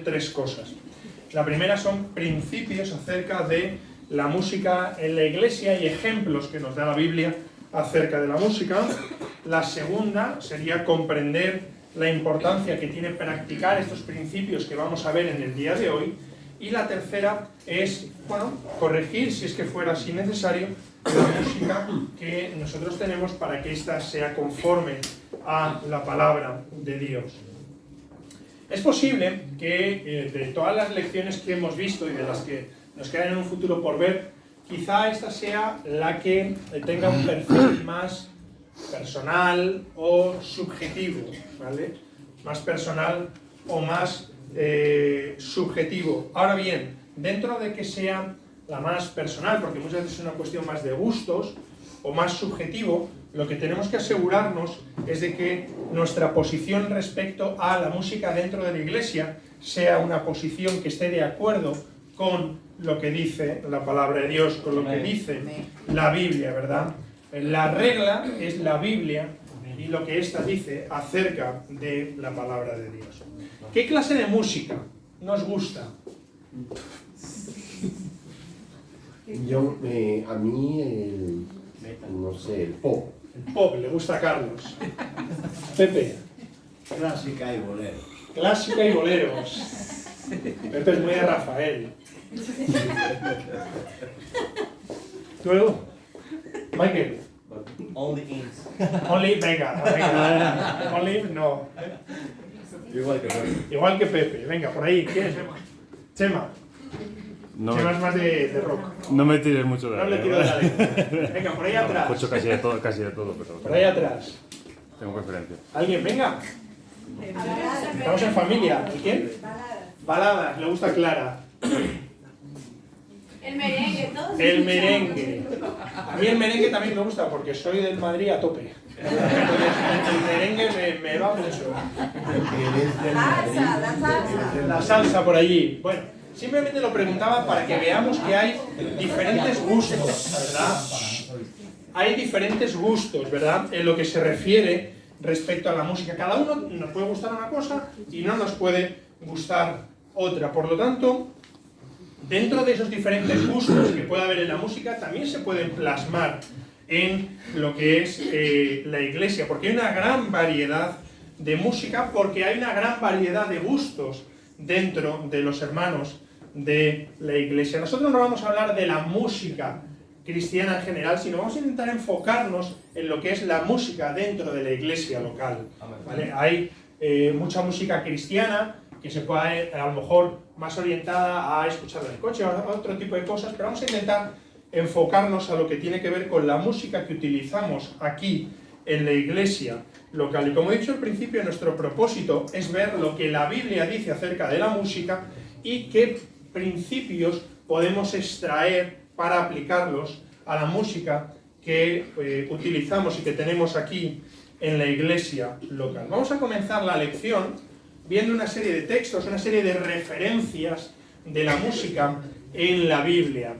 Tres cosas. La primera son principios acerca de la música en la iglesia y ejemplos que nos da la Biblia acerca de la música. La segunda sería comprender la importancia que tiene practicar estos principios que vamos a ver en el día de hoy. Y la tercera es, corregir, si es que fuera así necesario, la música que nosotros tenemos para que ésta sea conforme a la palabra de Dios. Es posible que de todas las lecciones que hemos visto y de las que nos quedan en un futuro por ver, quizá esta sea la que tenga un perfil más personal o subjetivo, ¿vale? Más personal o más subjetivo. Ahora bien, dentro de que sea la más personal, porque muchas veces es una cuestión más de gustos o más subjetivo, lo que tenemos que asegurarnos es de que nuestra posición respecto a la música dentro de la iglesia sea una posición que esté de acuerdo con lo que dice la palabra de Dios, con lo que dice la Biblia, ¿verdad? La regla es la Biblia y lo que ésta dice acerca de la palabra de Dios. ¿Qué clase de música nos gusta? A mí, no sé, el pop. El pop, le gusta a Carlos. Pepe. Clásica y bolero. Clásica y boleros. Pepe es muy de Rafael. ¿Tú? Michael. Only ins. Only, venga. Only, no. Igual que Pepe. Igual que Pepe. Venga, por ahí. ¿Quién es? Chema. No, Chema es más de rock. no me tires mucho de No le tiro de la lengua. Venga, por ahí atrás. Escucho casi de todo, pero Por ahí atrás. tengo preferencia. ¿Alguien? Venga. Estamos en familia. ¿Y quién? Baladas. Le gusta Clara. El merengue, todos. El merengue. A mí el merengue también me gusta porque soy del Madrid a tope. Entonces, el merengue me va mucho. La salsa por allí. Bueno, simplemente lo preguntaba para que veamos que hay diferentes gustos, ¿verdad? Hay diferentes gustos, ¿verdad? En lo que se refiere respecto a la música. Cada uno nos puede gustar una cosa y no nos puede gustar otra. Por lo tanto, dentro de esos diferentes gustos que puede haber en la música, también se pueden plasmar en lo que es la iglesia, porque hay una gran variedad de música, porque hay una gran variedad de gustos dentro de los hermanos de la iglesia. Nosotros no vamos a hablar de la música cristiana en general, sino vamos a intentar enfocarnos en lo que es la música dentro de la iglesia local, ¿vale? Hay mucha música cristiana que se puede, a lo mejor, más orientada a escuchar en el coche o a otro tipo de cosas, pero vamos a intentar enfocarnos a lo que tiene que ver con la música que utilizamos aquí en la iglesia local. Y como he dicho al principio, nuestro propósito es ver lo que la Biblia dice acerca de la música y qué principios podemos extraer para aplicarlos a la música que utilizamos y que tenemos aquí en la iglesia local. Vamos a comenzar la lección viendo una serie de textos, una serie de referencias de la música en la Biblia.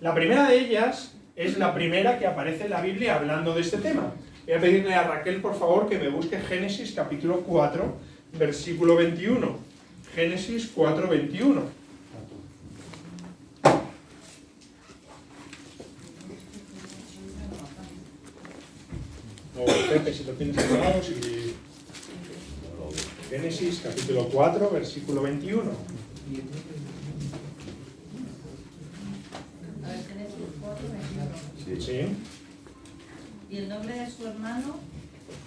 La primera de ellas es la primera que aparece en la Biblia hablando de este tema. Voy a pedirle a Raquel, por favor, que me busque Génesis capítulo 4, versículo 21. Génesis 4, 21. O Pepe, si lo tienes preparado, si... Génesis capítulo 4, versículo 21. A ver, Génesis 4, 21. Sí. Y el nombre de su hermano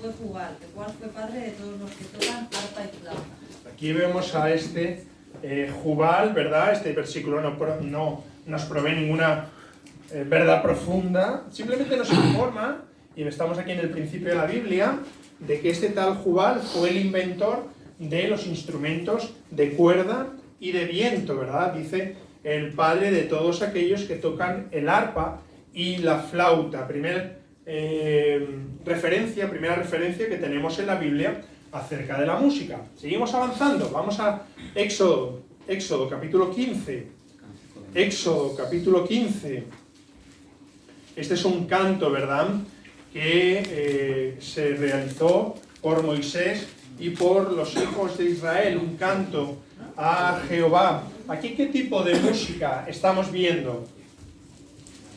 fue Jubal, el cual fue padre de todos los que tocan arpa y flauta. Aquí vemos a este Jubal, ¿verdad? Este versículo no nos provee ninguna verdad profunda, simplemente nos informa, y estamos aquí en el principio de la Biblia, de que este tal Jubal fue el inventor de los instrumentos de cuerda y de viento, ¿verdad? Dice el padre de todos aquellos que tocan el arpa y la flauta. Primera referencia que tenemos en la Biblia acerca de la música. Seguimos avanzando, vamos a Éxodo capítulo 15. Éxodo capítulo 15. Este es un canto, ¿verdad?, que se realizó por Moisés y por los hijos de Israel, un canto a Jehová. Aquí, ¿qué tipo de música estamos viendo?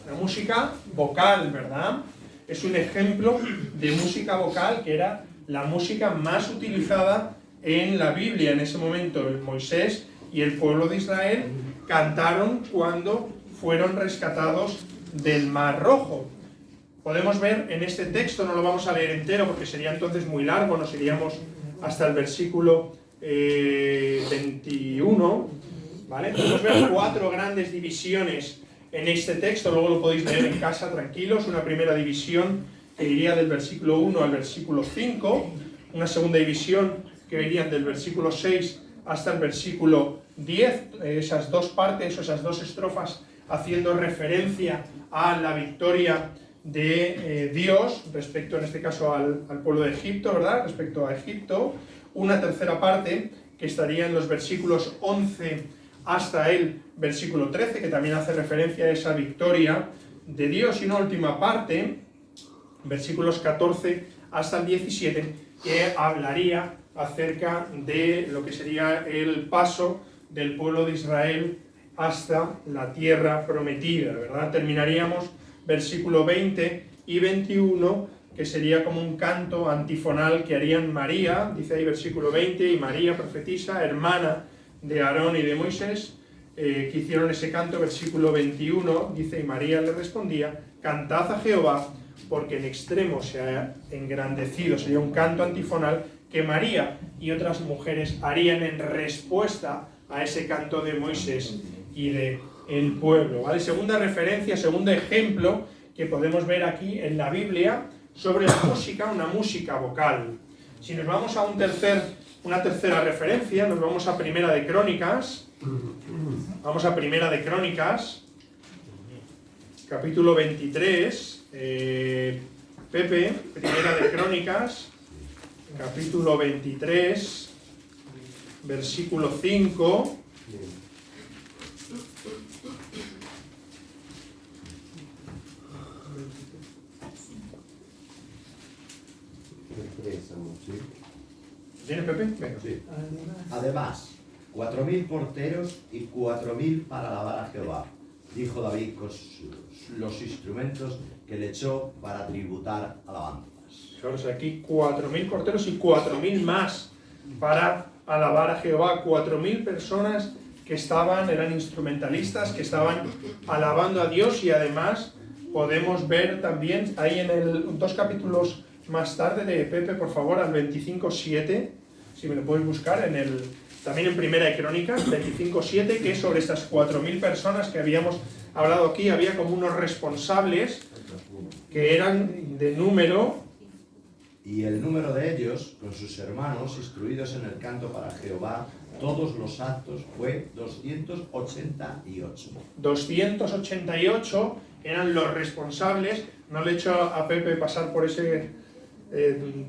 Una música vocal, ¿verdad? Es un ejemplo de música vocal que era la música más utilizada en la Biblia. En ese momento Moisés y el pueblo de Israel cantaron cuando fueron rescatados del Mar Rojo. Podemos ver en este texto, no lo vamos a leer entero porque sería entonces muy largo, nos iríamos hasta el versículo 21, ¿vale? Podemos ver 4 grandes divisiones en este texto, luego lo podéis leer en casa tranquilos. Una primera división que iría del versículo 1 al versículo 5, una segunda división que iría del versículo 6 hasta el versículo 10, esas dos partes, esas dos estrofas haciendo referencia a la victoria de Dios respecto, en este caso, al pueblo de Egipto, ¿verdad? Respecto a Egipto. Una tercera parte que estaría en los versículos 11 hasta el versículo 13, que también hace referencia a esa victoria de Dios. Y una última parte, versículos 14 hasta el 17, que hablaría acerca de lo que sería el paso del pueblo de Israel hasta la tierra prometida, ¿verdad? Terminaríamos versículo 20 y 21, que sería como un canto antifonal que harían María, dice ahí versículo 20, y María, profetisa, hermana de Aarón y de Moisés, que hicieron ese canto. Versículo 21, dice, y María le respondía, cantad a Jehová, porque en extremo se ha engrandecido. Sería un canto antifonal que María y otras mujeres harían en respuesta a ese canto de Moisés y de el pueblo, ¿vale? Segunda referencia, segundo ejemplo que podemos ver aquí en la Biblia sobre la música, una música vocal. Si nos vamos a una tercera referencia, nos vamos a Primera de Crónicas. Vamos a Primera de Crónicas, capítulo 23. Pepe, Primera de Crónicas, capítulo 23, versículo 5. ¿Tienes, Pepe? Venga. Sí. Además, 4.000 porteros y 4.000 para alabar a Jehová, dijo David con los instrumentos que le echó para tributar alabanzas. Fijaros aquí, 4.000 porteros y 4.000 más para alabar a Jehová. 4.000 personas que eran instrumentalistas, que estaban alabando a Dios. Y además podemos ver también ahí en 2 capítulos más tarde de Pepe, por favor, al 25:7, si me lo puedes buscar, también en Primera de Crónicas, 25:7, que es sobre estas 4.000 personas que habíamos hablado aquí. Había como unos responsables que eran de número. Y el número de ellos, con sus hermanos, instruidos en el canto para Jehová, todos los actos, fue 288. 288 eran los responsables. No le he hecho a Pepe pasar por ese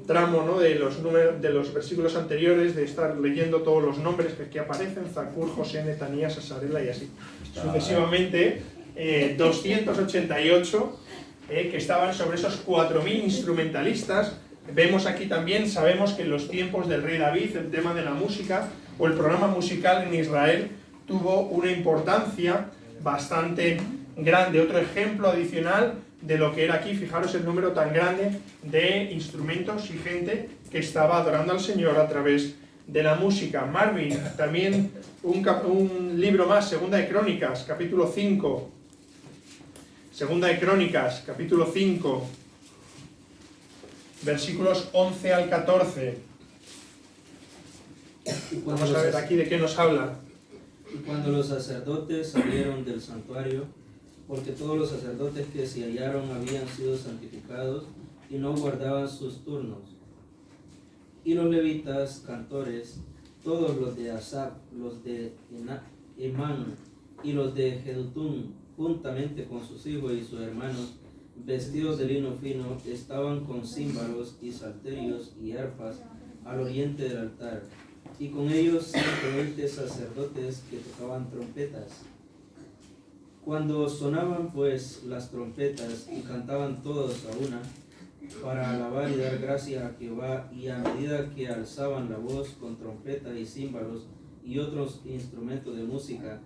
tramo, ¿no?, de los versículos anteriores, de estar leyendo todos los nombres que aquí aparecen: Zacur, José, Netanías, Asarela y así sucesivamente. 288 que estaban sobre esos 4.000 instrumentalistas. Vemos aquí también, sabemos que en los tiempos del rey David el tema de la música o el programa musical en Israel tuvo una importancia bastante grande. Otro ejemplo adicional de lo que era aquí, fijaros el número tan grande de instrumentos y gente que estaba adorando al Señor a través de la música. Marvin, también un libro más, Segunda de Crónicas, capítulo 5. Segunda de Crónicas, capítulo 5, versículos 11 al 14. Vamos a ver aquí de qué nos habla. Y cuando los sacerdotes salieron del santuario, porque todos los sacerdotes que se hallaron habían sido santificados y no guardaban sus turnos, y los levitas, cantores, todos los de Asaf, los de Emán y los de Jedutún, juntamente con sus hijos y sus hermanos, vestidos de lino fino, estaban con címbalos y salterios y arpas al oriente del altar, y con ellos 120 sacerdotes que tocaban trompetas. Cuando sonaban pues las trompetas y cantaban todos a una, para alabar y dar gracias a Jehová, y a medida que alzaban la voz con trompetas y címbalos, y otros instrumentos de música,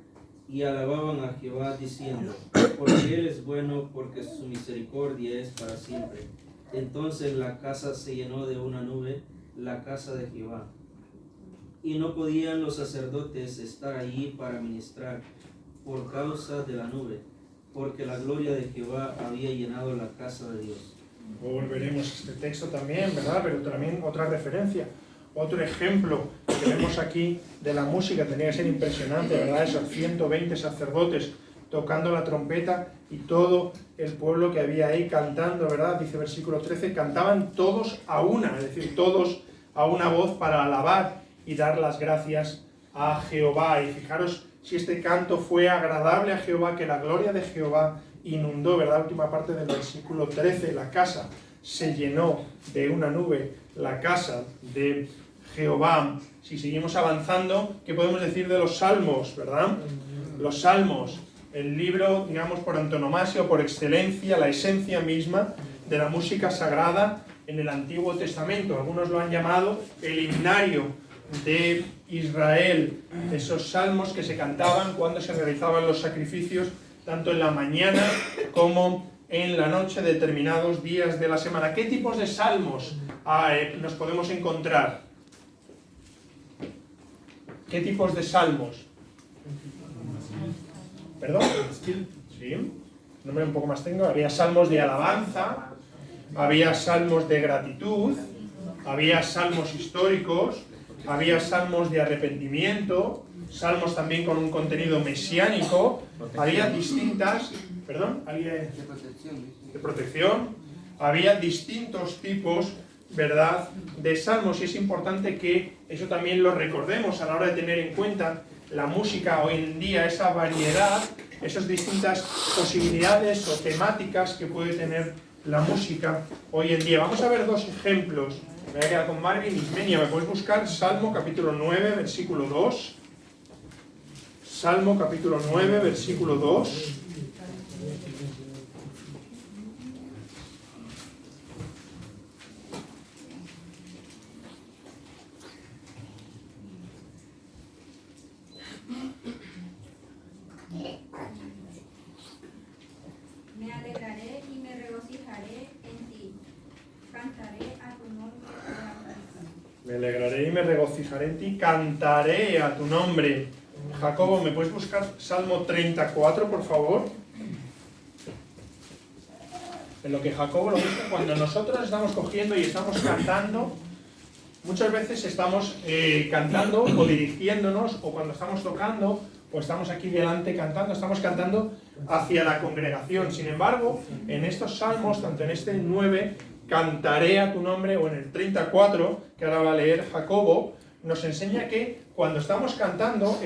y alababan a Jehová diciendo, porque Él es bueno, porque su misericordia es para siempre. Entonces la casa se llenó de una nube, la casa de Jehová. Y no podían los sacerdotes estar allí para ministrar por causa de la nube, porque la gloria de Jehová había llenado la casa de Dios. Volveremos a este texto también, ¿verdad? Pero también otra referencia, otro ejemplo que vemos aquí de la música. Tenía que ser impresionante, ¿verdad? Esos 120 sacerdotes tocando la trompeta y todo el pueblo que había ahí cantando, ¿verdad? Dice versículo 13, cantaban todos a una, es decir, todos a una voz para alabar y dar las gracias a Jehová. Y fijaros si este canto fue agradable a Jehová, que la gloria de Jehová inundó, ¿verdad? Última parte del versículo 13, la casa se llenó de una nube, la casa de Jehová. Si seguimos avanzando, ¿qué podemos decir de los salmos, verdad? Los salmos, el libro, digamos, por antonomasia o por excelencia, la esencia misma de la música sagrada en el Antiguo Testamento. Algunos lo han llamado el himnario de Israel, esos salmos que se cantaban cuando se realizaban los sacrificios, tanto en la mañana como en la noche, determinados días de la semana. ¿Qué tipos de salmos nos podemos encontrar? ¿Qué tipos de salmos? ¿Perdón? Sí. Nombre un poco más tengo. Había salmos de alabanza, había salmos de gratitud, había salmos históricos, había salmos de arrepentimiento, salmos también con un contenido mesiánico, había distintas, ¿perdón? ¿Alguien? De protección. Había distintos tipos, ¿verdad?, de salmos, y es importante que eso también lo recordemos a la hora de tener en cuenta la música hoy en día, esa variedad, esas distintas posibilidades o temáticas que puede tener la música hoy en día. Vamos a ver dos ejemplos. Me voy a quedar con Marvin Ismenia. ¿Me puedes buscar Salmo capítulo 9, versículo 2? Salmo capítulo 9, versículo 2. Me alegraré y me regocijaré en ti. Cantaré a tu nombre alabanza. Me alegraré y me regocijaré en ti. Cantaré a tu nombre. Jacobo, ¿me puedes buscar Salmo 34, por favor? En lo que Jacobo lo busca, cuando nosotros estamos cogiendo y estamos cantando, muchas veces estamos cantando o dirigiéndonos, o cuando estamos tocando, o estamos aquí delante cantando, estamos cantando hacia la congregación. Sin embargo, en estos salmos, tanto en este 9, cantaré a tu nombre, o en el 34, que ahora va a leer Jacobo, nos enseña que cuando estamos cantando,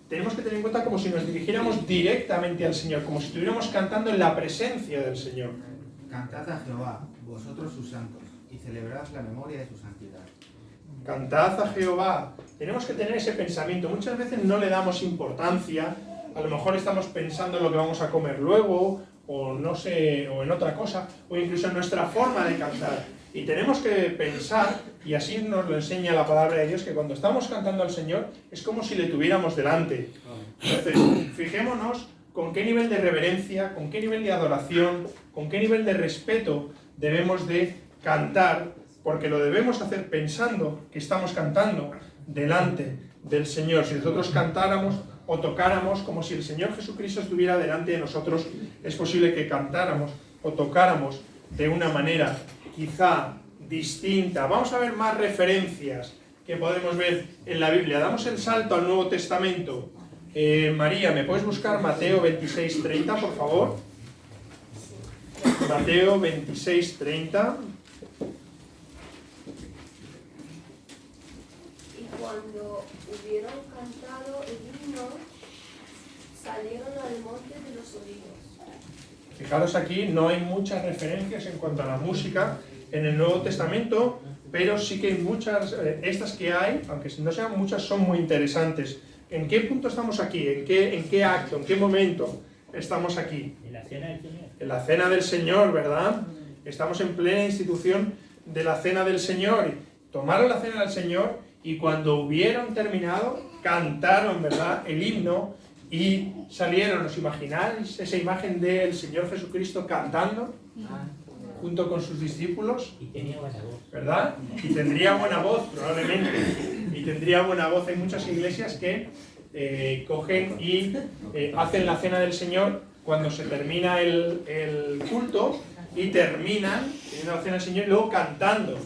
tenemos que tener en cuenta como si nos dirigiéramos directamente al Señor, como si estuviéramos cantando en la presencia del Señor. Cantad a Jehová, vosotros sus santos, y celebrad la memoria de su santidad. Cantad a Jehová. Tenemos que tener ese pensamiento. Muchas veces no le damos importancia. A lo mejor estamos pensando en lo que vamos a comer luego, o no sé, o en otra cosa, o incluso en nuestra forma de cantar. Y tenemos que pensar, y así nos lo enseña la palabra de Dios, que cuando estamos cantando al Señor es como si le tuviéramos delante. Entonces, fijémonos con qué nivel de reverencia, con qué nivel de adoración, con qué nivel de respeto debemos de cantar, porque lo debemos hacer pensando que estamos cantando delante del Señor. Si nosotros cantáramos o tocáramos como si el Señor Jesucristo estuviera delante de nosotros, es posible que cantáramos o tocáramos de una manera quizá distinta. Vamos a ver más referencias que podemos ver en la Biblia. Damos el salto al Nuevo Testamento. María, ¿me puedes buscar Mateo 26:30, por favor? Mateo 26:30. Y cuando hubieron cantado el himno, salieron al monte de los olivos. Fijaros aquí, no hay muchas referencias en cuanto a la música en el Nuevo Testamento, pero sí que hay muchas, estas que hay, aunque no sean muchas, son muy interesantes. ¿En qué punto estamos aquí? ¿En qué acto? ¿En qué momento estamos aquí? En la cena del Señor. En la cena del Señor, ¿verdad? Estamos en plena institución de la cena del Señor. Tomaron la cena del Señor y cuando hubieron terminado, cantaron, ¿verdad?, el himno y salieron. ¿Os imagináis esa imagen del Señor Jesucristo cantando junto con sus discípulos? Y tenía buena voz. ¿Verdad? Y tendría buena voz, probablemente. Y tendría buena voz. Hay muchas iglesias que cogen y hacen la cena del Señor cuando se termina el culto y terminan teniendo la cena del Señor y luego cantando,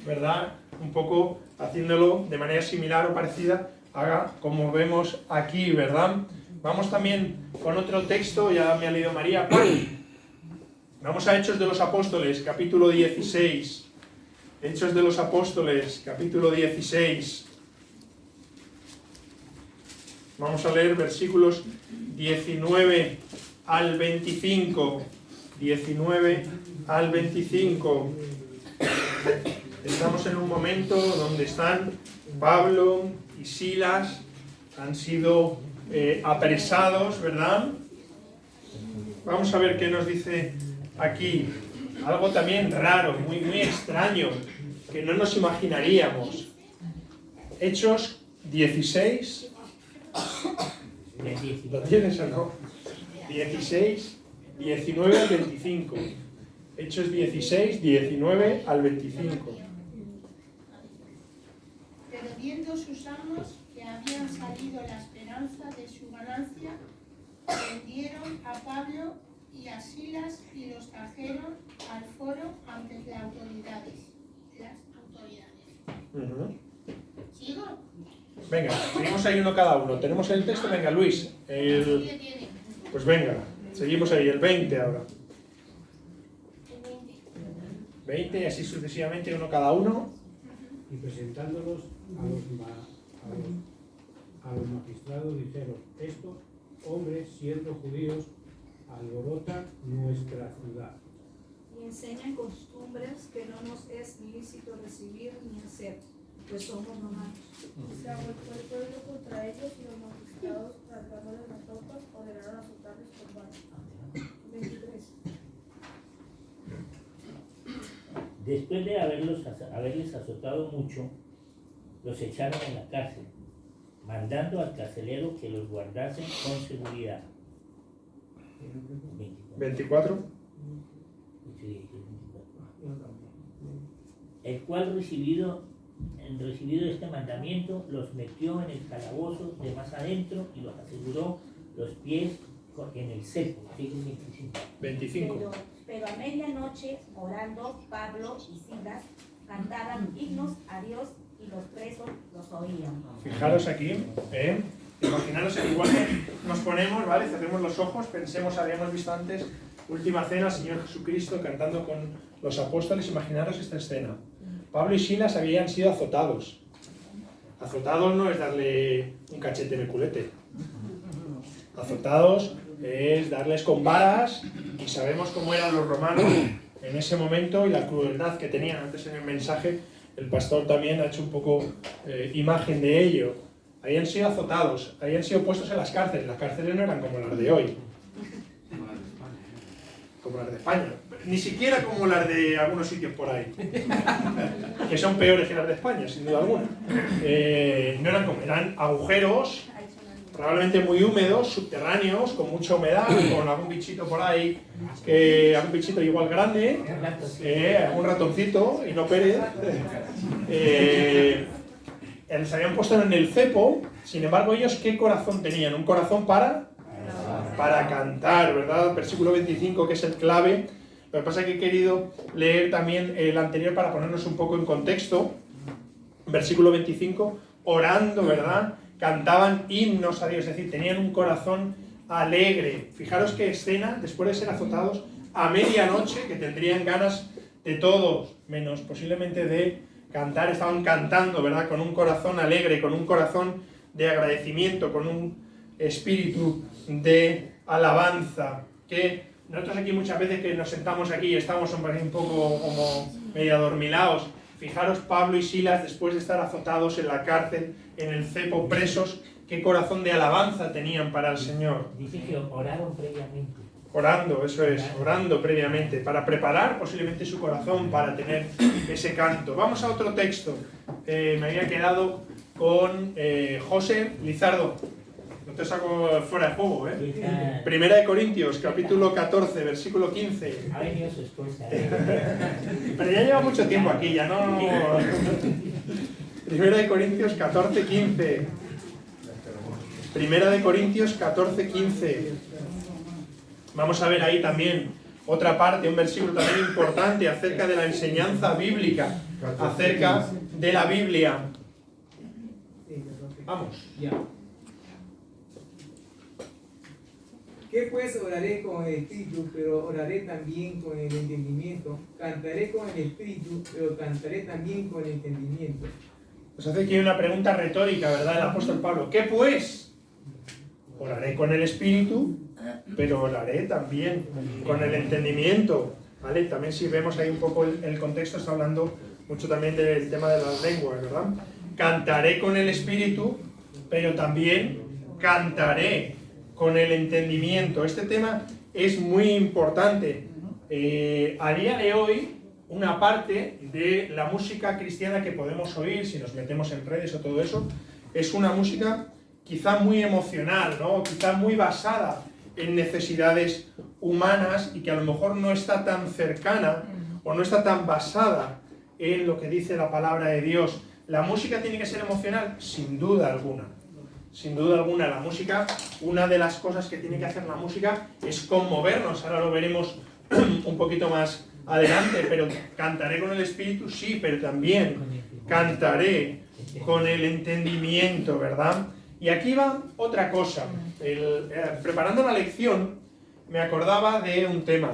¿verdad? Un poco haciéndolo de manera similar o parecida a como vemos aquí, ¿verdad? Vamos también con otro texto, ya me ha leído María. Vamos a Hechos de los Apóstoles, capítulo 16. Hechos de los Apóstoles, capítulo 16. Vamos a leer versículos 19 al 25. 19 al 25. Estamos en un momento donde están Pablo y Silas, han sido apresados, ¿verdad? Vamos a ver qué nos dice aquí. Algo también raro, muy extraño, que no nos imaginaríamos. Hechos 16. ¿Lo tienes o no? 16, 19 al 25. Hechos 16, 19 al 25. Pero viendo sus amos que habían salido la esperanza de su ganancia, vendieron a Pablo y a Silas y los trajeron al foro ante las autoridades. ¿Sigo? Venga, seguimos ahí uno cada uno. ¿Tenemos el texto? Venga, Luis. Pues venga, seguimos ahí, el 20 ahora. 20 y así sucesivamente, uno cada uno. Y presentándolos a los magistrados dijeron: estos hombres, siendo judíos, alborotan nuestra ciudad. Y enseñan costumbres que no nos es lícito recibir ni hacer, pues somos romanos. Se agolpó el pueblo contra ellos y los magistrados, rasgándoles las ropas, ordenaron azotarles con varas. 23. Después de haberles azotado mucho, los echaron en la cárcel, mandando al carcelero que los guardase con seguridad. 24. El cual recibido este mandamiento, los metió en el calabozo de más adentro y los aseguró los pies en el cepo. 25. Pero a medianoche, orando, Pablo y Silas cantaban himnos a Dios y los presos los oían. Fijaros aquí, imaginaros igual que nos ponemos, ¿vale? Cerremos los ojos, pensemos, habíamos visto antes, última cena, Señor Jesucristo cantando con los apóstoles, imaginaros esta escena. Pablo y Silas habían sido azotados. Azotados no es darle un cachete en el culete. Azotados es darles con varas, y sabemos cómo eran los romanos en ese momento y la crueldad que tenían. Antes en el mensaje el pastor también ha hecho un poco imagen de ello. Habían sido azotados, habían sido puestos en las cárceles. Las cárceles no eran como las de hoy, como las de España, ni siquiera como las de algunos sitios por ahí, que son peores que las de España, sin duda alguna. No eran como, eran agujeros probablemente muy húmedos, subterráneos, con mucha humedad, con algún bichito por ahí, algún bichito igual grande, un ratoncito, y no Pérez. Les habían puesto en el cepo. Sin embargo, ellos, ¿qué corazón tenían? Un corazón para cantar, ¿verdad? Versículo 25, que es el clave. Lo que pasa es que he querido leer también el anterior para ponernos un poco en contexto. Versículo 25, orando, ¿verdad? Cantaban himnos a Dios, es decir, tenían un corazón alegre. Fijaros qué escena, después de ser azotados a medianoche, que tendrían ganas de todo, menos posiblemente de cantar, estaban cantando, ¿verdad? Con un corazón alegre, con un corazón de agradecimiento, con un espíritu de alabanza. Que nosotros aquí muchas veces que nos sentamos aquí y estamos un poco como medio adormilados. Fijaros, Pablo y Silas, después de estar azotados en la cárcel, en el cepo, presos, qué corazón de alabanza tenían para el Señor. Dice que oraron previamente. Orando, eso es, orando previamente, para preparar posiblemente su corazón para tener ese canto. Vamos a otro texto. Me había quedado con José Lizardo. No te saco fuera de juego, ¿eh? Primera de Corintios, capítulo 14, versículo 15. Ha venido su esposa. Pero ya lleva mucho tiempo aquí, ya no... Primera de Corintios 14, 15. Primera de Corintios 14, 15. Vamos a ver ahí también otra parte, un versículo también importante acerca de la enseñanza bíblica, acerca de la Biblia. Vamos. Ya. ¿Qué pues oraré con el espíritu, pero oraré también con el entendimiento? Cantaré con el espíritu, pero cantaré también con el entendimiento. Nos hace aquí una pregunta retórica, ¿verdad? El apóstol Pablo. ¿Qué pues? Oraré con el espíritu, pero oraré también con el entendimiento. ¿Vale? También si vemos ahí un poco el contexto, está hablando mucho también del tema de las lenguas, ¿verdad? Cantaré con el espíritu, pero también cantaré con el entendimiento. Este tema es muy importante. A día de hoy, una parte de la música cristiana que podemos oír, si nos metemos en redes o todo eso, es una música quizá muy emocional, ¿no? Quizá muy basada en necesidades humanas y que a lo mejor no está tan cercana o no está tan basada en lo que dice la palabra de Dios. ¿La música tiene que ser emocional? Sin duda alguna. Sin duda alguna, la música, una de las cosas que tiene que hacer la música es conmovernos. Ahora lo veremos un poquito más adelante, pero cantaré con el espíritu, sí, pero también cantaré con el entendimiento, ¿verdad? Y aquí va otra cosa. Preparando la lección, me acordaba de un tema.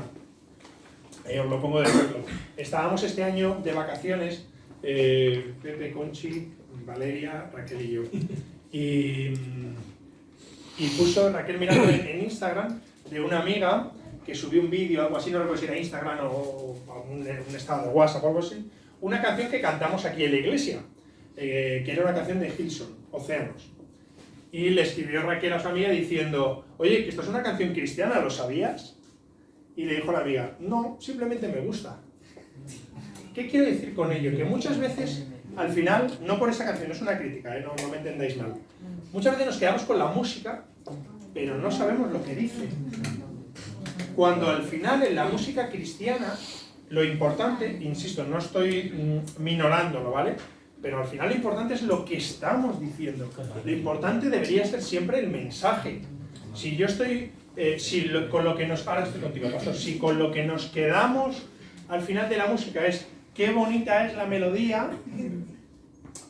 Os lo pongo de ejemplo. Estábamos este año de vacaciones, Pepe, Conchi, Valeria, Raquel y yo. Y puso Raquel mirando en Instagram de una amiga que subió un vídeo, algo así, no recuerdo si era Instagram o un estado de WhatsApp o algo así, una canción que cantamos aquí en la iglesia, que era una canción de Hilson, Océanos. Y le escribió Raquel a su amiga diciendo, oye, que esto es una canción cristiana, ¿lo sabías? Y le dijo la amiga, no, simplemente me gusta. ¿Qué quiero decir con ello? Que muchas veces, al final, no por esa canción, no es una crítica, no me entendáis mal. Muchas veces nos quedamos con la música, pero no sabemos lo que dice. Cuando al final en la música cristiana, lo importante, insisto, no estoy minorándolo, ¿vale? Pero al final lo importante es lo que estamos diciendo. Lo importante debería ser siempre el mensaje. Si yo estoy, con lo que nos... Ahora estoy contigo, pastor. Si con lo que nos quedamos al final de la música es qué bonita es la melodía,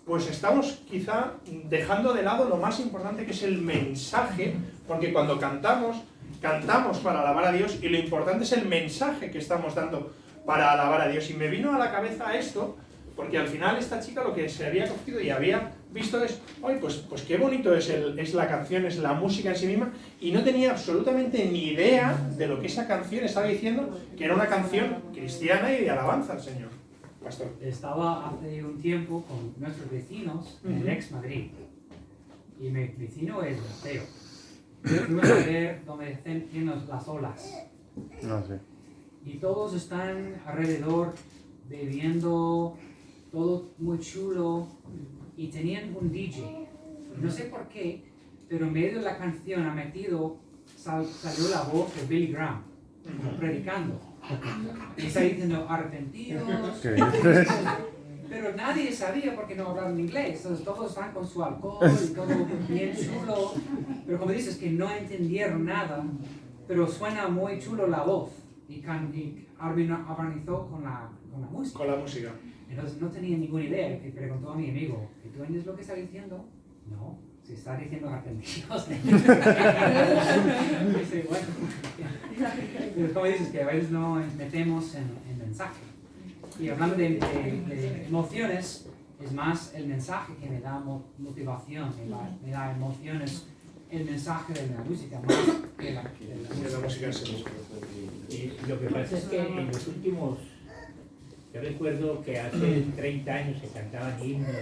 pues estamos quizá dejando de lado lo más importante, que es el mensaje, porque cuando cantamos para alabar a Dios y lo importante es el mensaje que estamos dando para alabar a Dios. Y me vino a la cabeza esto, porque al final esta chica lo que se había cogido y había visto es, ¡ay, pues qué bonito es la canción, es la música en sí misma! Y no tenía absolutamente ni idea de lo que esa canción estaba diciendo, que era una canción cristiana y de alabanza al Señor. Pastor. Estaba hace un tiempo con nuestros vecinos en el ex Madrid. Y mi vecino es ateo. Fuimos a ver donde tienen las olas. No sé. Y todos están alrededor bebiendo, todo muy chulo. Y tenían un DJ. No sé por qué, pero en medio de la canción ha metido, salió la voz de Billy Graham, predicando. Y está diciendo arrepentidos. Pero nadie sabía porque no hablaban inglés. Entonces todos están con su alcohol y todo bien chulo. Pero como dices que no entendieron nada, pero suena muy chulo la voz. Y armonizó con la música. Con la música. Entonces no tenía ninguna idea. Y preguntó a mi amigo, ¿y tú entiendes lo que está diciendo? No, si está diciendo arrepentidos. Dice, bueno. Pero como dices, que a veces no metemos en mensaje. Y hablando de emociones, es más el mensaje que me da motivación, me da emociones, el mensaje de la música, más que la música en sí. Lo que pasa es que en los últimos, yo recuerdo que hace 30 años se cantaban himnos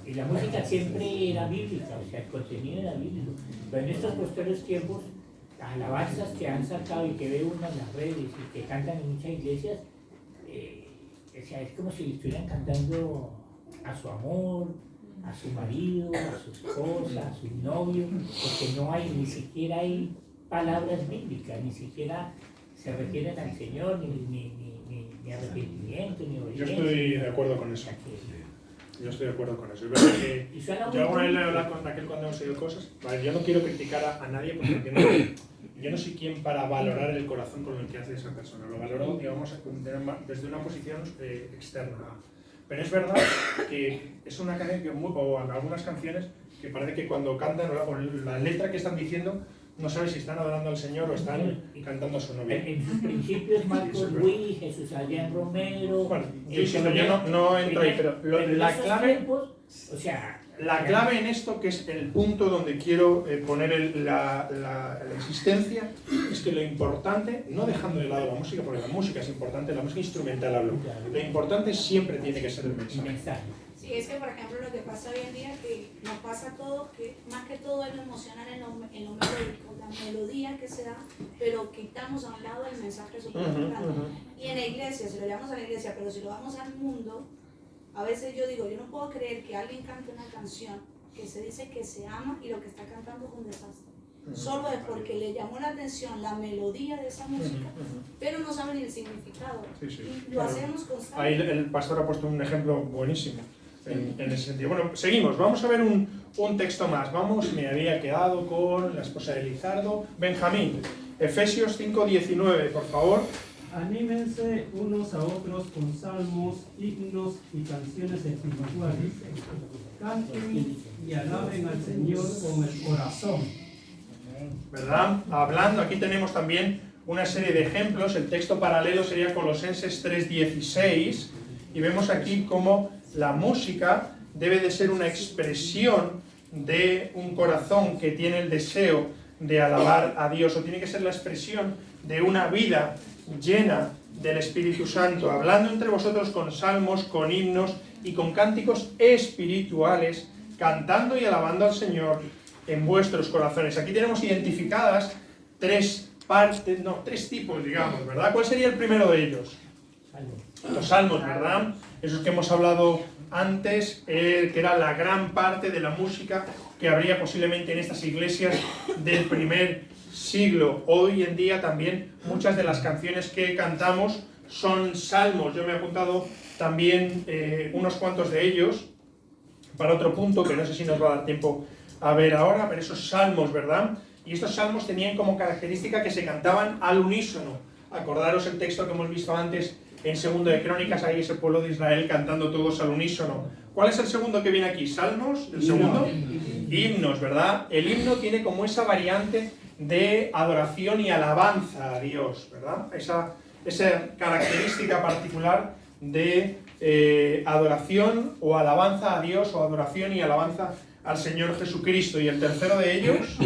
y la música siempre era bíblica, o sea, el contenido era bíblico. Pero en estos posteriores tiempos, las alabanzas que han sacado y que veo uno en las redes y que cantan en muchas iglesias, o sea, es como si estuvieran cantando a su amor, a su marido, a su esposa, a su novio, porque no hay, ni siquiera hay palabras bíblicas, ni siquiera se refieren al Señor, ni arrepentimiento, ni obediencia. Yo estoy de acuerdo con eso. Yo estoy de acuerdo con eso. Es verdad que yo alguna vez le he hablado con Raquel cuando hemos oído cosas. Vale, yo no quiero criticar a nadie porque yo no soy quien para valorar el corazón con el que hace esa persona. Lo valoro, digamos, desde una posición externa. Pero es verdad que es una canción que, o algunas canciones, que parece que cuando cantan o la letra que están diciendo, no sabes si están adorando al Señor o están cantando a su novia. En sus principios, Marcos Witt, Jesús Adrián Romero. Bueno, yo no entro ahí, pero la clave. Tiempos, o sea, la clave en esto, que es el punto donde quiero poner la insistencia, es que lo importante, no dejando de lado la música, porque la música es importante, la música instrumental hablo, lo importante siempre tiene que ser el mensaje. Sí, es que por ejemplo lo que pasa hoy en día, que nos pasa a todos, que más que todo es lo emocional en lo melódico, la melodía que se da, pero quitamos a un lado el mensaje súper importante. Y en la iglesia, si lo llevamos a la iglesia, pero si lo vamos al mundo, a veces yo digo, yo no puedo creer que alguien cante una canción que se dice que se ama y lo que está cantando es un desastre. Solo es porque le llamó la atención la melodía de esa música, pero no sabe ni el significado. Y lo hacemos constantemente. Ahí el pastor ha puesto un ejemplo buenísimo en ese sentido. Bueno, seguimos. Vamos a ver un texto más. Me había quedado con la esposa de Lizardo. Benjamín, Efesios 5:19, por favor. Anímense unos a otros con salmos, himnos y canciones espirituales. Canten y alaben al Señor con el corazón. ¿Verdad? Hablando, aquí tenemos también una serie de ejemplos. El texto paralelo sería Colosenses 3:16 y vemos aquí cómo la música debe de ser una expresión de un corazón que tiene el deseo de alabar a Dios, o tiene que ser la expresión de una vida llena del Espíritu Santo, hablando entre vosotros con salmos, con himnos y con cánticos espirituales, cantando y alabando al Señor en vuestros corazones. Aquí tenemos identificadas tres tipos, digamos, ¿verdad? ¿Cuál sería el primero de ellos? Los salmos, ¿verdad? Esos que hemos hablado antes, que era la gran parte de la música que habría posiblemente en estas iglesias del primer siglo. Hoy en día también muchas de las canciones que cantamos son salmos. Yo me he apuntado también unos cuantos de ellos para otro punto que no sé si nos va a dar tiempo a ver ahora, pero esos salmos, ¿verdad? Y estos salmos tenían como característica que se cantaban al unísono. Acordaros el texto que hemos visto antes en 2 de Crónicas, ahí ese pueblo de Israel cantando todos al unísono. ¿Cuál es el segundo que viene aquí? ¿Salmos? ¿El segundo? Himnos, ¿verdad? El himno tiene como esa variante de adoración y alabanza a Dios, ¿verdad? Esa característica particular de adoración o alabanza a Dios, o adoración y alabanza al Señor Jesucristo. Y el tercero de ellos,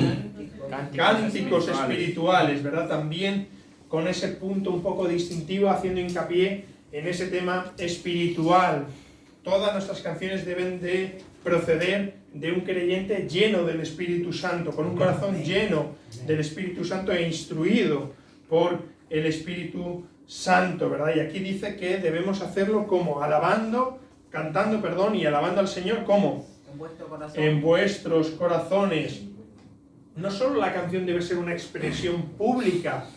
cánticos espirituales, ¿verdad? También con ese punto un poco distintivo, haciendo hincapié en ese tema espiritual. Todas nuestras canciones deben de proceder de un creyente lleno del Espíritu Santo, con un corazón lleno del Espíritu Santo e instruido por el Espíritu Santo, ¿verdad? Y aquí dice que debemos hacerlo como cantando y alabando al Señor, ¿cómo? En vuestros corazones. No solo la canción debe ser una expresión pública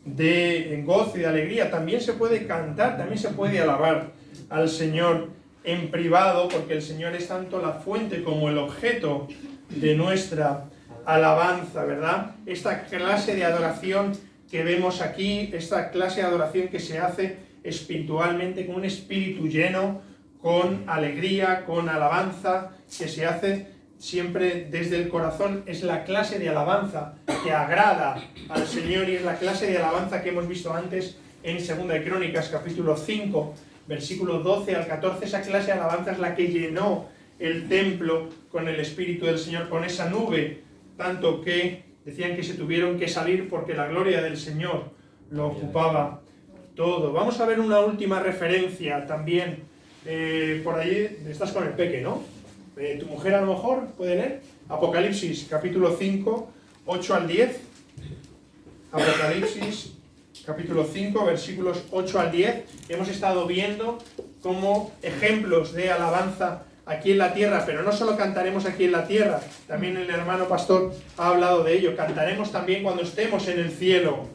de gozo y de alegría, también se puede cantar, también se puede alabar al Señor en privado, porque el Señor es tanto la fuente como el objeto de nuestra alabanza, ¿verdad? Esta clase de adoración que vemos aquí, esta clase de adoración que se hace espiritualmente, con un espíritu lleno, con alegría, con alabanza, que se hace siempre desde el corazón, es la clase de alabanza que agrada al Señor, y es la clase de alabanza que hemos visto antes en 2 de Crónicas, capítulo 5, versículo 12 al 14. Esa clase de alabanza es la que llenó el templo con el Espíritu del Señor, con esa nube, tanto que decían que se tuvieron que salir porque la gloria del Señor lo ocupaba todo. Vamos a ver una última referencia también. Por ahí estás con el peque, ¿no? Tu mujer a lo mejor puede leer Apocalipsis capítulo 5, 8 al 10. Apocalipsis capítulo 5, versículos 8 al 10. Hemos estado viendo como ejemplos de alabanza aquí en la tierra, pero no solo cantaremos aquí en la tierra, también el hermano pastor ha hablado de ello, cantaremos también cuando estemos en el cielo.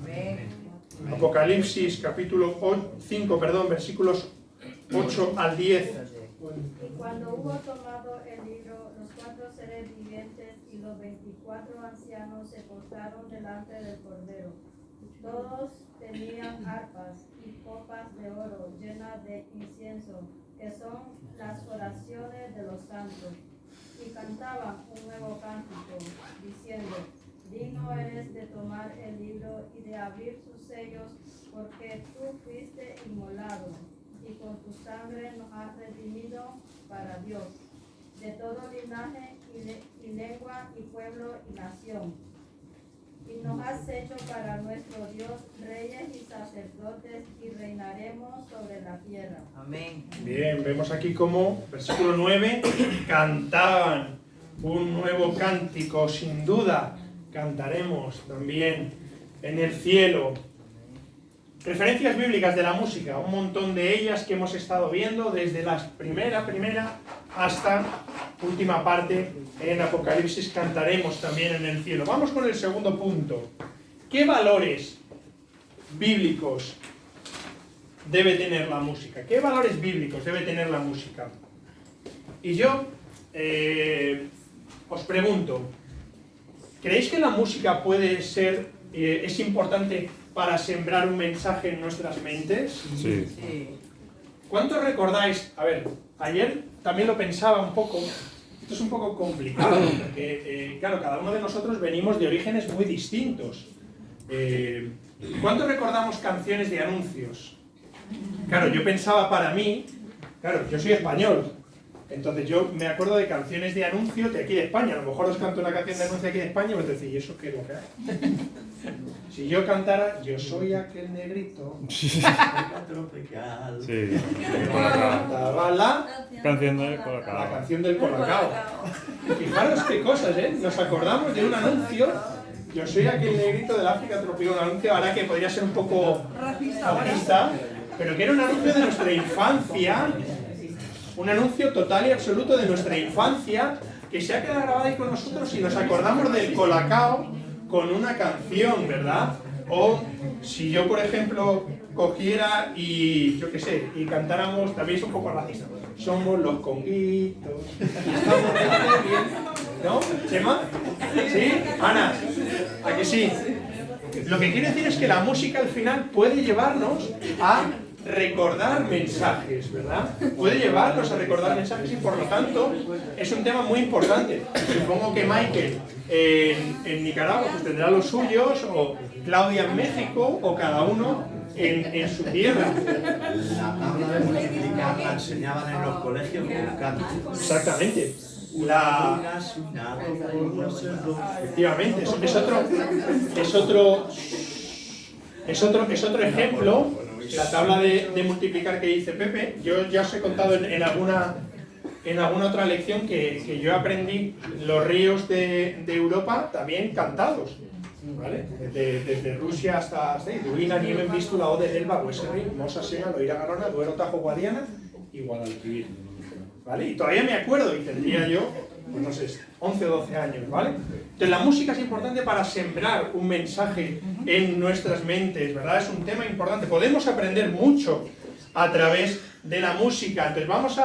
Apocalipsis capítulo 5, versículos 8 al 10. Y cuando hubo tomado el libro, los 4 seres vivientes y los 24 ancianos se postraron delante del Cordero. Todos tenían arpas y copas de oro llenas de incienso, que son las oraciones de los santos. Y cantaban un nuevo cántico, diciendo: digno eres de tomar el libro y de abrir sus sellos, porque tú fuiste inmolado, y con tu sangre nos has redimido para Dios, de todo linaje y lengua y pueblo y nación. Y nos has hecho para nuestro Dios reyes y sacerdotes, y reinaremos sobre la tierra. Amén. Bien, vemos aquí como, versículo 9, cantaban un nuevo cántico, sin duda, cantaremos también en el cielo. Referencias bíblicas de la música, un montón de ellas que hemos estado viendo desde la primera hasta última parte en Apocalipsis, cantaremos también en el cielo. Vamos con el segundo punto. ¿Qué valores bíblicos debe tener la música? ¿Qué valores bíblicos debe tener la música? Y yo os pregunto, ¿creéis que la música puede ser, es importante para sembrar un mensaje en nuestras mentes? Sí. ¿Cuántos recordáis? A ver, ayer también lo pensaba un poco. Esto es un poco complicado, porque, claro, cada uno de nosotros venimos de orígenes muy distintos. ¿Cuántos recordamos canciones de anuncios? Claro, yo pensaba para mí, claro, yo soy español, entonces yo me acuerdo de canciones de anuncios de aquí de España. A lo mejor os canto una canción de anuncio aquí de España y vos decís, ¿y eso qué es lo que hay? Si yo cantara, yo soy aquel negrito tropical. Sí. cantaba la Canción del Colacao. La canción del Colacao. Fijaros qué cosas, ¿eh? Nos acordamos de un anuncio. Yo soy aquel negrito del África tropical, un anuncio ahora que podría ser un poco racista, pero que era un anuncio de nuestra infancia, un anuncio total y absoluto de nuestra infancia, que se ha quedado grabado ahí con nosotros y nos acordamos del Colacao con una canción, ¿verdad? O si yo, por ejemplo, cogiera y, yo qué sé, y cantáramos, también es un poco racista, somos los conguitos, estamos bien, ¿no? ¿Chema? ¿Sí? Ana, ¿a que sí? Lo que quiere decir es que la música al final puede llevarnos a recordar mensajes, ¿verdad? Puede llevarnos a recordar mensajes y por lo tanto es un tema muy importante. Supongo que Michael en Nicaragua pues tendrá los suyos, o Claudia en México, o cada uno en su tierra. La tabla de multiplicar la enseñaban en los colegios con canto. Exactamente. Efectivamente, es otro ejemplo. La tabla de multiplicar que dice Pepe, yo ya os he contado en alguna otra lección que yo aprendí los ríos de Europa también cantados, ¿vale? Desde Rusia hasta Duina, Niemen, Vístula, Ode, Elba, Hueserri, Mosa, Sena, Loira, Garona, Duero, Tajo, Guadiana y Guadalquivir, ¿vale? Y todavía me acuerdo, y tendría yo, pues no sé, 11 o 12 años, ¿vale? Entonces la música es importante para sembrar un mensaje en nuestras mentes, ¿verdad? Es un tema importante. Podemos aprender mucho a través de la música. Entonces vamos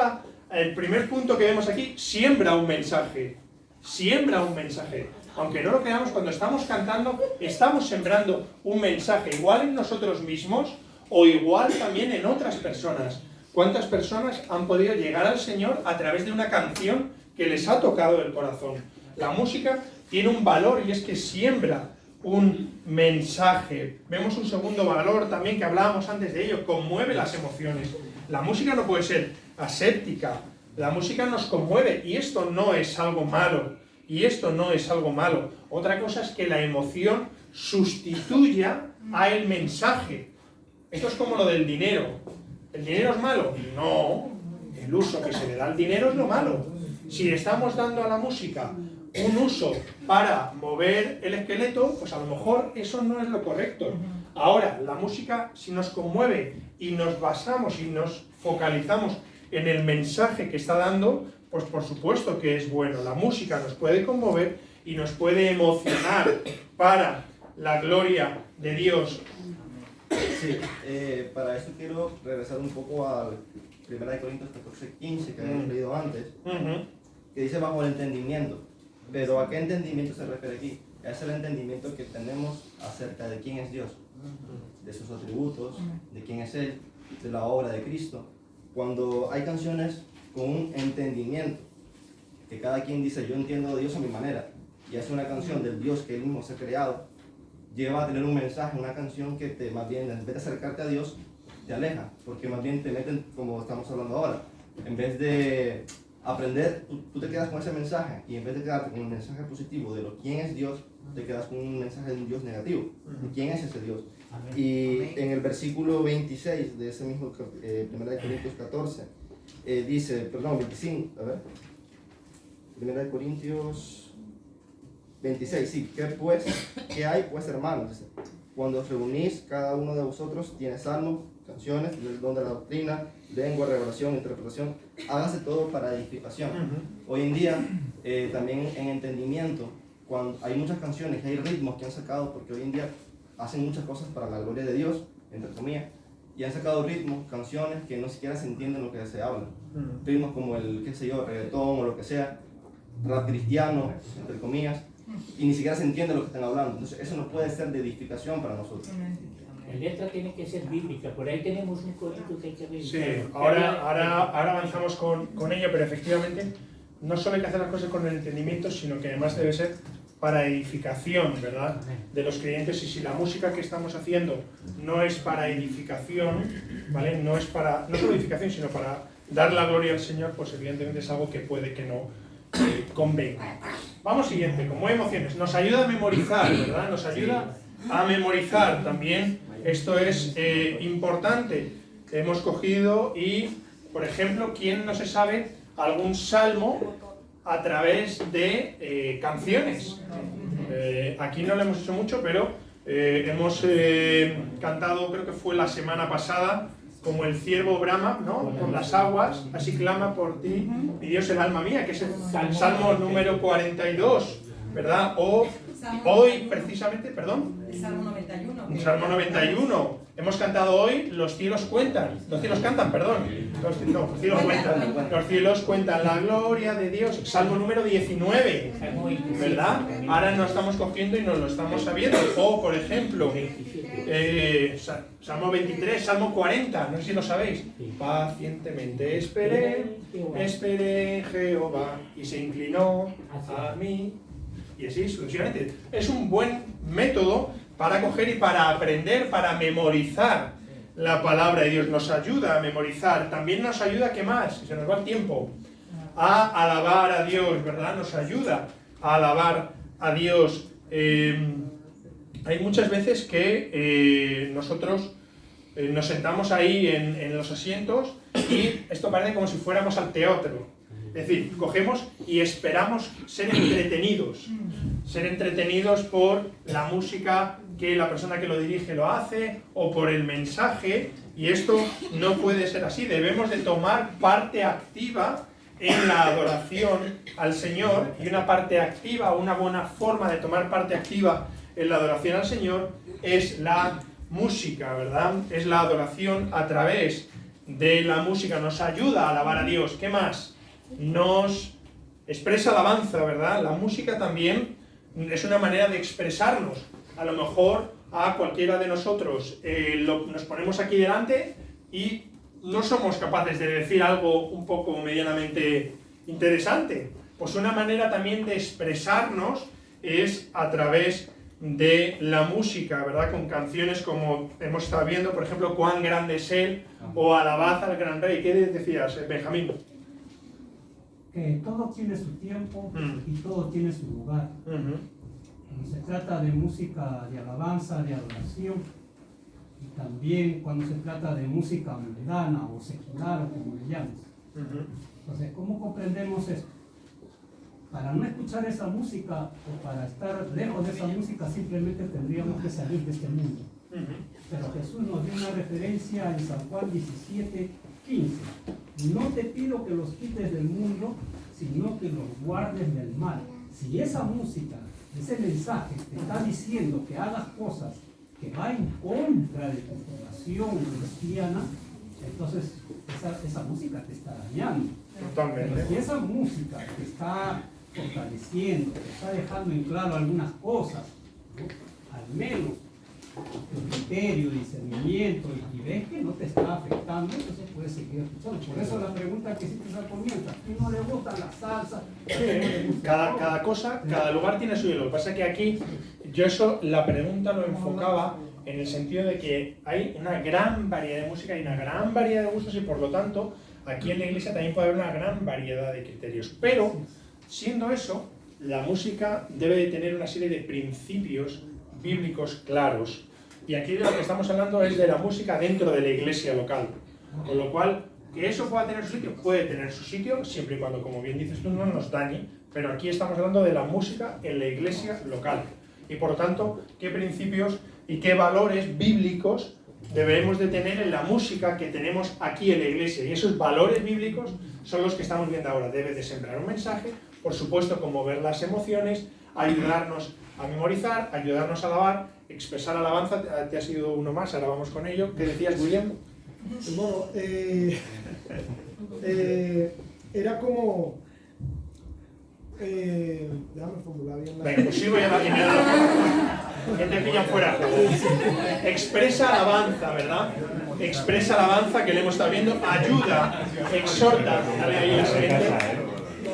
el primer punto que vemos aquí, siembra un mensaje. Siembra un mensaje. Aunque no lo creamos, cuando estamos cantando, estamos sembrando un mensaje, igual en nosotros mismos o igual también en otras personas. ¿Cuántas personas han podido llegar al Señor a través de una canción que les ha tocado el corazón? La música tiene un valor y es que siembra un mensaje. Vemos un segundo valor también que hablábamos antes de ello, conmueve las emociones. La música no puede ser aséptica, la música nos conmueve y esto no es algo malo. Y esto no es algo malo. Otra cosa es que la emoción sustituya a el mensaje. Esto es como lo del dinero. ¿El dinero es malo? No. El uso que se le da al dinero es lo malo. Si le estamos dando a la música un uso para mover el esqueleto, pues a lo mejor eso no es lo correcto. Ahora, la música, si nos conmueve y nos basamos y nos focalizamos en el mensaje que está dando, pues por supuesto que es bueno. La música nos puede conmover y nos puede emocionar para la gloria de Dios. Sí, para eso quiero regresar un poco al 1 Corintios 14:15 que habíamos leído antes, que dice bajo el entendimiento. Pero ¿a qué entendimiento se refiere aquí? Es el entendimiento que tenemos acerca de quién es Dios, de sus atributos, de quién es Él, de la obra de Cristo. Cuando hay canciones con un entendimiento, que cada quien dice yo entiendo a Dios a mi manera, y hace una canción del Dios que Él mismo se ha creado, lleva a tener un mensaje, una canción que te, más bien, en vez de acercarte a Dios, te aleja, porque más bien te meten, como estamos hablando ahora, en vez de aprender, tú te quedas con ese mensaje, y en vez de quedarte con un mensaje positivo de lo quién es Dios, te quedas con un mensaje de un Dios negativo, de quién es ese Dios. Amén. Y en el versículo 26 de ese mismo 1 Corintios 14, dice, perdón, 25, a ver, 1 Corintios 26, sí, ¿qué hay pues, hermanos? Dice, cuando os reunís, cada uno de vosotros tiene salmos, canciones, el don de la doctrina, lengua, revelación, interpretación, hágase todo para edificación. Hoy en día, también en entendimiento, cuando hay muchas canciones, hay ritmos que han sacado, porque hoy en día hacen muchas cosas para la gloria de Dios, entre comillas, y han sacado ritmos, canciones que no siquiera se entienden lo que se habla. Ritmos como el, qué sé yo, reggaetón o lo que sea, rap cristiano, entre comillas, y ni siquiera se entiende lo que están hablando. Entonces eso no puede ser de edificación para nosotros. La letra tiene que ser bíblica, por ahí tenemos un corito que hay que ver. Sí, ahora avanzamos con ello, pero efectivamente no solo hay que hacer las cosas con el entendimiento, sino que además debe ser para edificación, ¿verdad?, de los creyentes. Y si la música que estamos haciendo no es para edificación, ¿vale?, no solo edificación, sino para dar la gloria al Señor, pues evidentemente es algo que puede que no convenga. Vamos siguiente, como emociones, nos ayuda a memorizar, ¿verdad?, nos ayuda a memorizar también. Esto es importante. Hemos cogido y, por ejemplo, ¿quién no se sabe algún salmo a través de canciones? Aquí no lo hemos hecho mucho, pero hemos cantado, creo que fue la semana pasada, como el ciervo brama, ¿no?, por las aguas, así clama por ti, mi Dios, el alma mía, que es el Salmo número 42, ¿verdad? O hoy, precisamente, perdón. El Salmo 91. El Salmo 91. Hemos cantado hoy, los cielos cuentan. Los cielos cantan, perdón. Los cielos cuentan. Los cielos cuentan la gloria de Dios. Salmo número 19. ¿Verdad? Ahora nos estamos cogiendo y nos lo estamos sabiendo. O, por ejemplo, Salmo 23, Salmo 40. No sé si lo sabéis. Pacientemente esperé en Jehová y se inclinó a mí. Y así sucesivamente. Es un buen método para coger y para aprender, para memorizar la palabra de Dios. Nos ayuda a memorizar. También nos ayuda, ¿qué más? Se nos va el tiempo. A alabar a Dios, ¿verdad? Nos ayuda a alabar a Dios. Hay muchas veces que nosotros nos sentamos ahí en los asientos y esto parece como si fuéramos al teatro. Es decir, cogemos y esperamos ser entretenidos por la música que la persona que lo dirige lo hace o por el mensaje, y esto no puede ser así. Debemos de tomar parte activa en la adoración al Señor, y una parte activa, una buena forma de tomar parte activa en la adoración al Señor es la música, ¿verdad? Es la adoración a través de la música. Nos ayuda a alabar a Dios. ¿Qué más? Nos expresa alabanza, ¿verdad? La música también es una manera de expresarnos. A lo mejor a cualquiera de nosotros nos ponemos aquí delante y no somos capaces de decir algo un poco medianamente interesante. Pues una manera también de expresarnos es a través de la música, ¿verdad? Con canciones como hemos estado viendo, por ejemplo, Cuán grande es Él, o Alabad al gran Rey. ¿Qué decías, Benjamín? Que todo tiene su tiempo y todo tiene su lugar. Cuando se trata de música de alabanza, de adoración, y también cuando se trata de música mundana o secular o como le llames. Entonces, ¿cómo comprendemos esto? Para no escuchar esa música o para estar lejos de esa música simplemente tendríamos que salir de este mundo. Pero Jesús nos dio una referencia en San Juan 17:15. No te pido que los quites del mundo, sino que nos guardes del mal. Si esa música, ese mensaje te está diciendo que hagas cosas que van en contra de tu formación cristiana, entonces esa música te está dañando. Totalmente. Pero si esa música te está fortaleciendo, te está dejando en claro algunas cosas, ¿no? Al menos tu criterio, discernimiento, y ves que no te está afectando, entonces puedes seguir escuchando. Por eso la pregunta que hiciste al comienzo, ¿a quién no le gusta la salsa? ¿A quién no le gusta Cada cosa, cada lugar tiene suyo. Lo que pasa es que aquí, yo la pregunta lo enfocaba en el sentido de que hay una gran variedad de música y una gran variedad de gustos y por lo tanto, aquí en la iglesia también puede haber una gran variedad de criterios. Pero, siendo eso, la música debe de tener una serie de principios bíblicos claros. Y aquí de lo que estamos hablando es de la música dentro de la iglesia local. Con lo cual, que eso pueda tener su sitio, puede tener su sitio, siempre y cuando, como bien dices tú, no nos dañe. Pero aquí estamos hablando de la música en la iglesia local. Y por lo tanto, qué principios y qué valores bíblicos debemos de tener en la música que tenemos aquí en la iglesia. Y esos valores bíblicos son los que estamos viendo ahora. Debe de sembrar un mensaje, por supuesto, conmover las emociones, ayudarnos a memorizar, ayudarnos a alabar, expresar alabanza. Te ha sido uno más, ahora vamos con ello. ¿Qué decías, William? Bueno, era como... déjame formular bien la... Venga, pues sigo ya la primera. Que te pillan fuera de juego. Expresa alabanza, ¿verdad? Expresa alabanza, que le hemos estado viendo. Ayuda, exhorta, dale ahí la siguiente.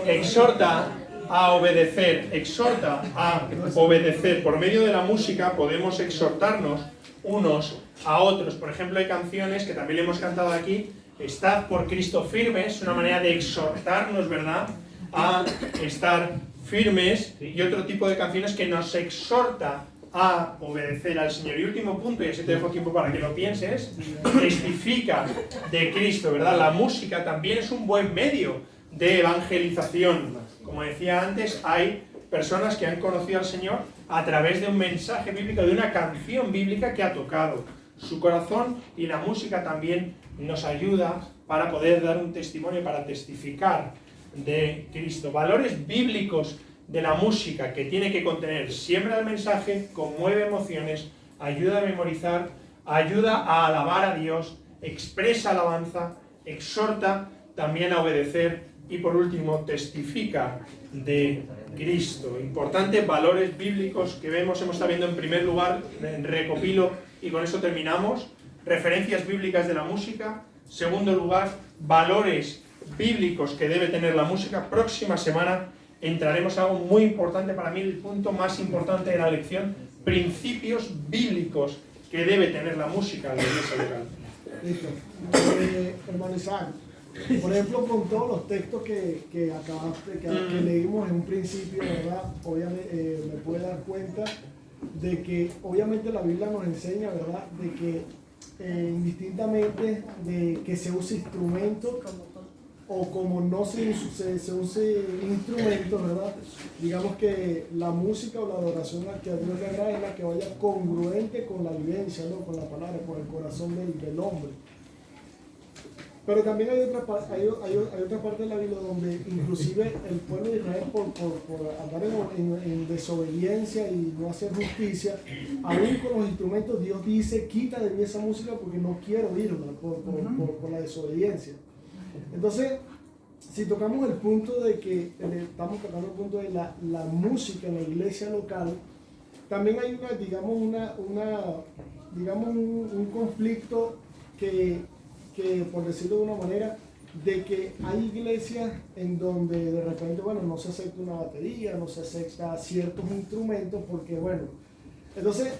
Exhorta a obedecer, exhorta a obedecer. Por medio de la música podemos exhortarnos unos a otros. Por ejemplo, hay canciones que también le hemos cantado aquí. Estad por Cristo firmes, una manera de exhortarnos, ¿verdad?, a estar firmes, y otro tipo de canciones que nos exhorta a obedecer al Señor. Y último punto, y así te dejo tiempo para que lo pienses, testifica de Cristo, ¿verdad? La música también es un buen medio de evangelización. Como decía antes, hay personas que han conocido al Señor a través de un mensaje bíblico, de una canción bíblica que ha tocado su corazón, y la música también nos ayuda para poder dar un testimonio, para testificar de Cristo. Valores bíblicos de la música que tiene que contener: siembra el mensaje, conmueve emociones, ayuda a memorizar, ayuda a alabar a Dios, expresa alabanza, exhorta también a obedecer y por último testifica de Cristo. Importante, valores bíblicos que hemos estado viendo en primer lugar, recopilo y con eso terminamos. Referencias bíblicas de la música. Segundo lugar, valores bíblicos que debe tener la música. Próxima semana entraremos a algo muy importante, para mí el punto más importante de la lección: principios bíblicos que debe tener la música en la iglesia local. Listo. Hermano Isaac, por ejemplo, con todos los textos que acabaste, que leímos en un principio, ¿verdad? Obviamente, me puedo dar cuenta de que obviamente la Biblia nos enseña, ¿verdad?, de que indistintamente de que se use instrumento o como no se use instrumento, ¿verdad? Digamos que la música o la adoración a que a Dios le agrada es la que vaya congruente con la vivencia, ¿no?, con la palabra, con el corazón del hombre. Pero también hay otra parte de la Biblia donde inclusive el pueblo de Israel por andar en desobediencia y no hacer justicia, aún con los instrumentos, Dios dice: quita de mí esa música porque no quiero oírla por la desobediencia. Entonces, si tocamos el punto de que estamos tocando el punto de la música en la iglesia local, también hay un conflicto que por decirlo de una manera, de que hay iglesias en donde de repente, bueno, no se acepta una batería, no se acepta ciertos instrumentos, porque bueno, entonces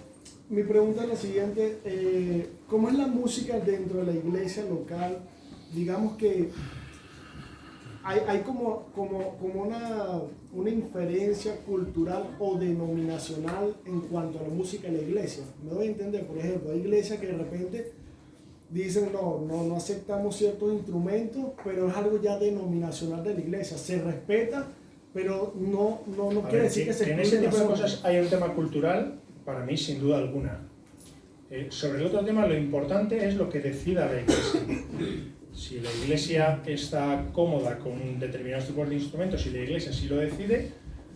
mi pregunta es la siguiente: ¿cómo es la música dentro de la iglesia local? Digamos que hay como una inferencia cultural o denominacional en cuanto a la música en la iglesia. Me doy a entender, por ejemplo, hay iglesias que de repente dicen no aceptamos ciertos instrumentos, pero es algo ya denominacional de la iglesia, se respeta, pero no quiere decir que se... En ese tipo de cosas hay un tema cultural, para mí sin duda alguna. Sobre el otro tema, lo importante es lo que decida la iglesia. Si la iglesia está cómoda con determinados tipos de instrumentos y la iglesia sí lo decide,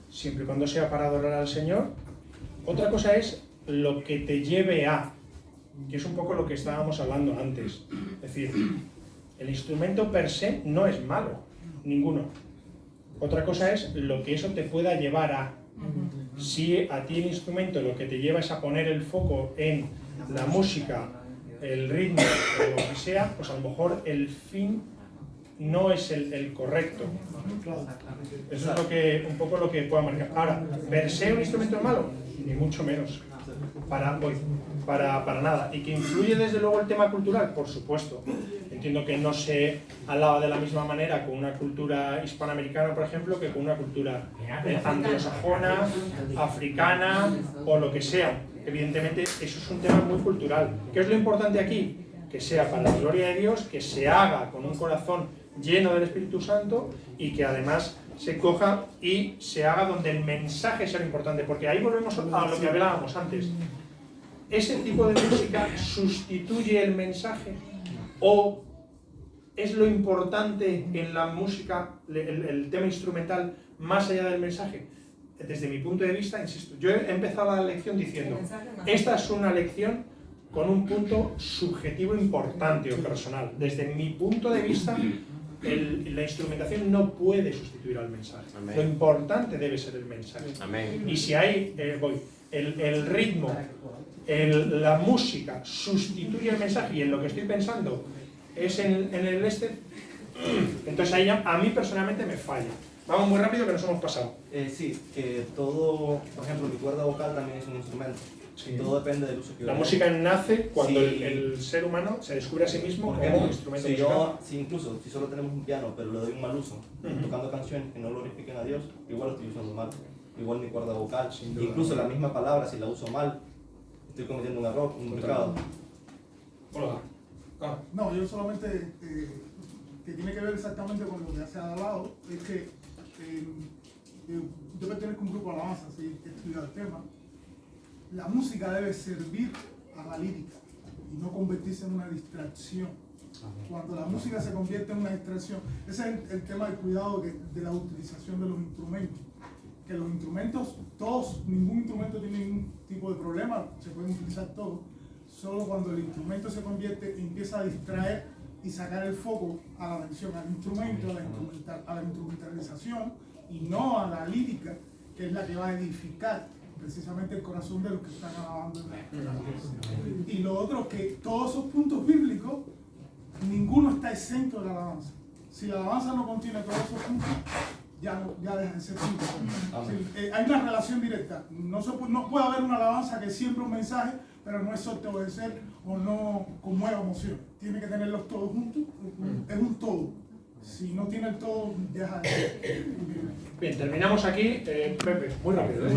siempre y cuando sea para adorar al Señor. Otra cosa es lo que te lleve a, que es un poco lo que estábamos hablando antes. Es decir, el instrumento per se no es malo, ninguno. Otra cosa es lo que eso te pueda llevar a. Si a ti el instrumento lo que te lleva es a poner el foco en la música, el ritmo o lo que sea, pues a lo mejor el fin no es el correcto. Eso es lo que, un poco lo que pueda marcar. Ahora, ¿per se un instrumento es malo? Ni mucho menos. Para nada. ¿Y que influye desde luego el tema cultural? Por supuesto. Entiendo que no se alaba de la misma manera con una cultura hispanoamericana, por ejemplo, que con una cultura anglosajona, africana o lo que sea. Evidentemente, eso es un tema muy cultural. ¿Qué es lo importante aquí? Que sea para la gloria de Dios, que se haga con un corazón lleno del Espíritu Santo y que además se coja y se haga donde el mensaje sea lo importante. Porque ahí volvemos a lo que hablábamos antes. ¿Ese tipo de música sustituye el mensaje? ¿O es lo importante en la música, el tema instrumental, más allá del mensaje? Desde mi punto de vista, insisto, yo he empezado la lección diciendo, esta es una lección con un punto subjetivo importante o personal. Desde mi punto de vista, la instrumentación no puede sustituir al mensaje. Amén. Lo importante debe ser el mensaje. Amén. Y si hay, el ritmo, la música sustituye el mensaje y en lo que estoy pensando es en el entonces ahí a mí personalmente me falla. Vamos muy rápido que nos hemos pasado. Sí, que todo, por ejemplo, mi cuerda vocal también es un instrumento. Sí. Todo depende del uso que la música nace cuando el ser humano se descubre a sí mismo como un instrumento musical. Incluso si solo tenemos un piano, pero le doy un mal uso, tocando canciones que no glorifiquen a Dios, igual lo estoy usando mal. Igual mi cuerda vocal. Incluso la misma palabra, si la uso mal, estoy cometiendo un error, un pecado. Hola. No, yo solamente, que tiene que ver exactamente con lo que se ha hablado, es que yo pertenezco a un grupo de alabanza, así que he estudiado el tema. La música debe servir a la lírica y no convertirse en una distracción. Cuando la música se convierte en una distracción, ese es el tema del cuidado de la utilización de los instrumentos. Que los instrumentos, todos, ningún instrumento tiene ningún tipo de problema, se pueden utilizar todos. Solo cuando el instrumento se convierte, empieza a distraer y sacar el foco a la atención al instrumento, a la instrumentalización y no a la lírica, que es la que va a edificar precisamente el corazón de los que están alabando en la iglesia. Y lo otro, que todos esos puntos bíblicos, ninguno está exento de la alabanza. Si la alabanza no contiene todos esos puntos, ya deja de ser puntos. Hay una relación directa. No puede haber una alabanza que siempre un mensaje, pero no exhorte a obedecer o no conmueva emoción. Tiene que tenerlos todos juntos. Es un todo. Si no tiene el todo, deja de ser. Bien, terminamos aquí. Pepe, muy rápido.